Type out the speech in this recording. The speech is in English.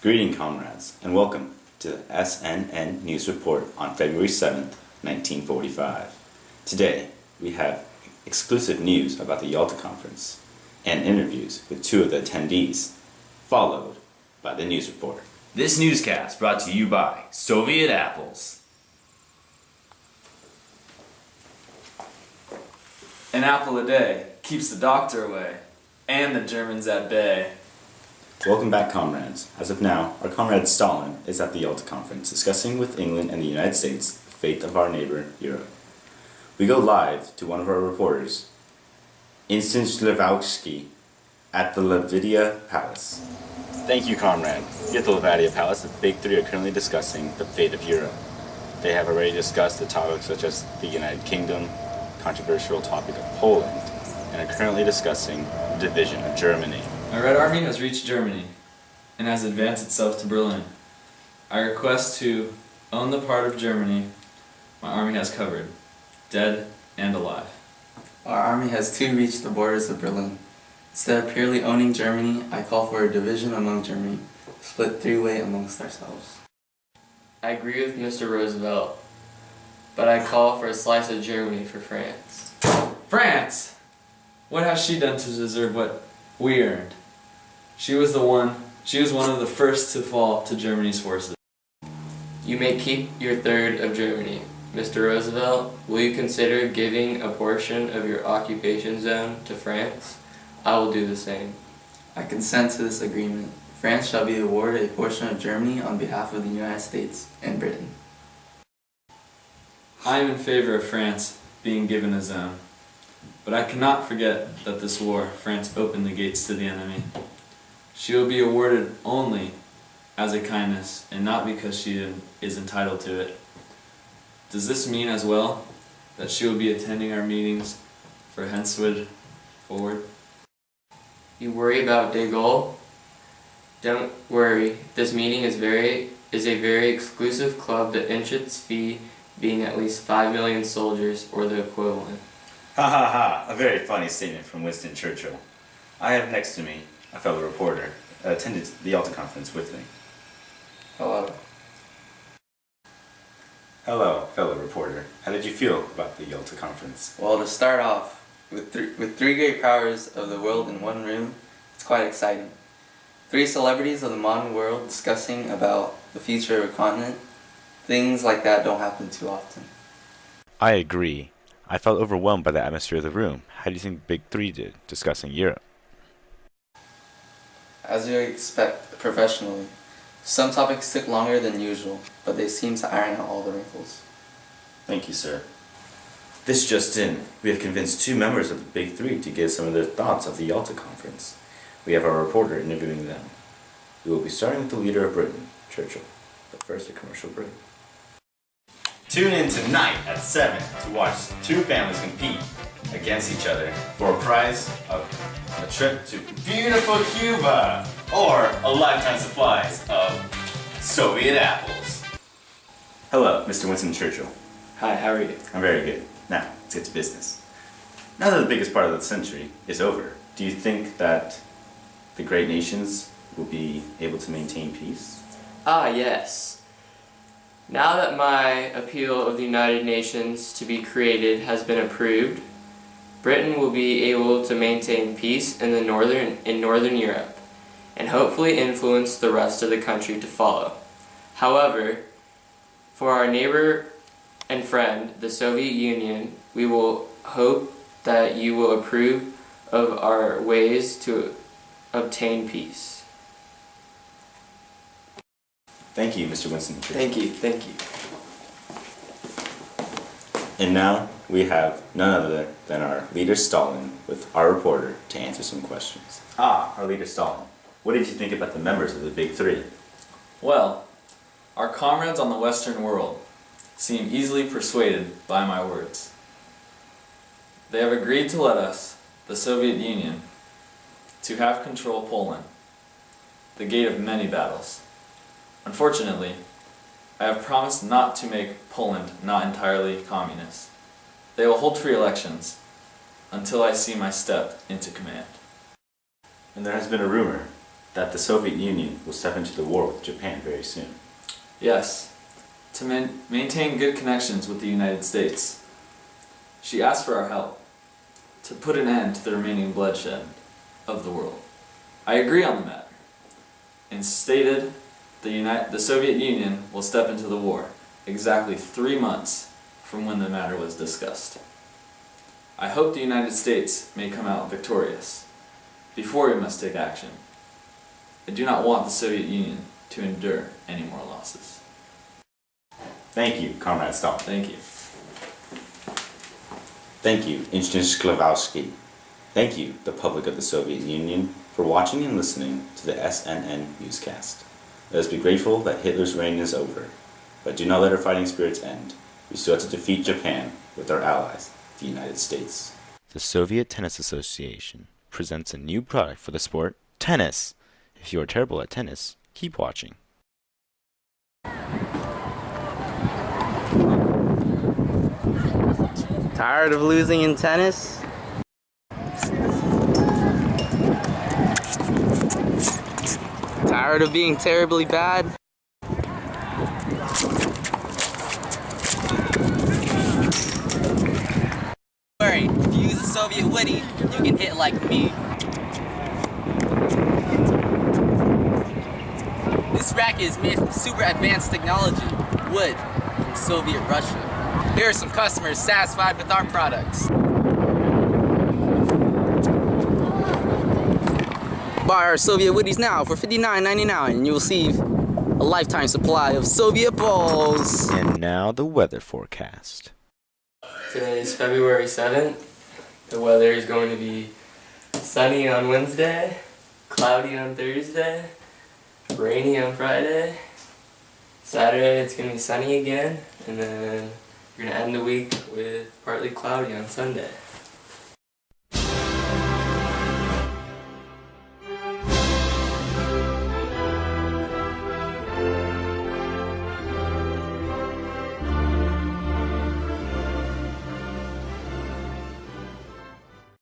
Greeting, comrades, and welcome to the SNN News Report on February 7th, 1945. Today, we have exclusive news about the Yalta Conference and interviews with two of the attendees, followed by the news report. This newscast brought to you by Soviet Apples. An apple a day keeps the doctor away, and the Germans at bay. Welcome back, comrades. As of now, our comrade Stalin is at the Yalta Conference discussing with England and the United States the fate of our neighbor, Europe. We go live to one of our reporters, Instance at the Levadia Palace. Thank you, comrade. Here at the Levadia Palace, the Big Three are currently discussing the fate of Europe. They have already discussed the topics such as the United Kingdom, controversial topic of Poland, and are currently discussing the division of Germany. My Red Army has reached Germany and has advanced itself to Berlin. I request to own the part of Germany my army has covered, dead and alive. Our army has too reached the borders of Berlin. Instead of purely owning Germany, I call for a division among Germany, split three-way amongst ourselves. I agree with Mr. Roosevelt, but I call for a slice of Germany for France. France! What has she done to deserve what we earned? She was one of the first to fall to Germany's forces. You may keep your third of Germany. Mr. Roosevelt, will you consider giving a portion of your occupation zone to France? I will do the same. I consent to this agreement. France shall be awarded a portion of Germany on behalf of the United States and Britain. I am in favor of France being given a zone, but I cannot forget that this war, France opened the gates to the enemy. She will be awarded only as a kindness and not because she is entitled to it. Does this mean as well that she will be attending our meetings for henceforward? You worry about de Gaulle? Don't worry. This meeting is a very exclusive club that inch its fee being at least 5 million soldiers or the equivalent. Ha ha ha, a very funny statement from Winston Churchill. I have next to me a fellow reporter that attended the Yalta Conference with me. Hello. Hello, fellow reporter. How did you feel about the Yalta Conference? Well, to start off, with three great powers of the world in one room, it's quite exciting. Three celebrities of the modern world discussing about the future of a continent. Things like that don't happen too often. I agree. I felt overwhelmed by the atmosphere of the room. How do you think the Big Three did, discussing Europe? As you expect professionally, some topics took longer than usual, but they seemed to iron out all the wrinkles. Thank you, sir. This just in, we have convinced two members of the Big Three to give some of their thoughts of the Yalta Conference. We have our reporter interviewing them. We will be starting with the leader of Britain, Churchill. But first, a commercial break. Tune in tonight at 7 to watch two families compete against each other for a prize of a trip to beautiful Cuba or a lifetime supplies of Soviet apples. Hello, Mr. Winston Churchill. Hi, how are you? I'm very good. Now, let's get to business. Now that the biggest part of the century is over, do you think that the great nations will be able to maintain peace? Ah, yes. Now that my appeal of the United Nations to be created has been approved, Britain will be able to maintain peace in Northern Europe and hopefully influence the rest of the country to follow. However, for our neighbor and friend, the Soviet Union, we will hope that you will approve of our ways to obtain peace. Thank you, Mr. Winston Churchill. Thank you. And now we have none other than our leader Stalin with our reporter to answer some questions. Our leader Stalin, what did you think about the members of the Big Three? Well, our comrades on the Western world seem easily persuaded by my words. They have agreed to let us, the Soviet Union, to have control Poland, the gate of many battles. Unfortunately, I have promised not to make Poland not entirely communist. They will hold free elections until I see my step into command. And there has been a rumor that the Soviet Union will step into the war with Japan very soon. Yes, to maintain good connections with the United States. She asked for our help to put an end to the remaining bloodshed of the world. I agree on the matter and stated the Soviet Union will step into the war exactly 3 months from when the matter was discussed. I hope the United States may come out victorious. Before we must take action, I do not want the Soviet Union to endure any more losses. Thank you, Comrade Stalin. Thank you. Thank you, Engineer Sklavowski. Thank you, the public of the Soviet Union, for watching and listening to the SNN newscast. Let us be grateful that Hitler's reign is over, but do not let our fighting spirits end. We still have to defeat Japan with our allies, the United States. The Soviet Tennis Association presents a new product for the sport, tennis. If you are terrible at tennis, keep watching. Tired of losing in tennis? Tired of being terribly bad? Don't worry, if you use a Soviet Woody, you can hit like me. This racket is made from super advanced technology, wood from Soviet Russia. Here are some customers satisfied with our products. Buy our Soviet Woodies now for $59.99 and you will receive a lifetime supply of Soviet balls. And now the weather forecast. Today is February 7th. The weather is going to be sunny on Wednesday, cloudy on Thursday, rainy on Friday. Saturday it's going to be sunny again, and then we're going to end the week with partly cloudy on Sunday.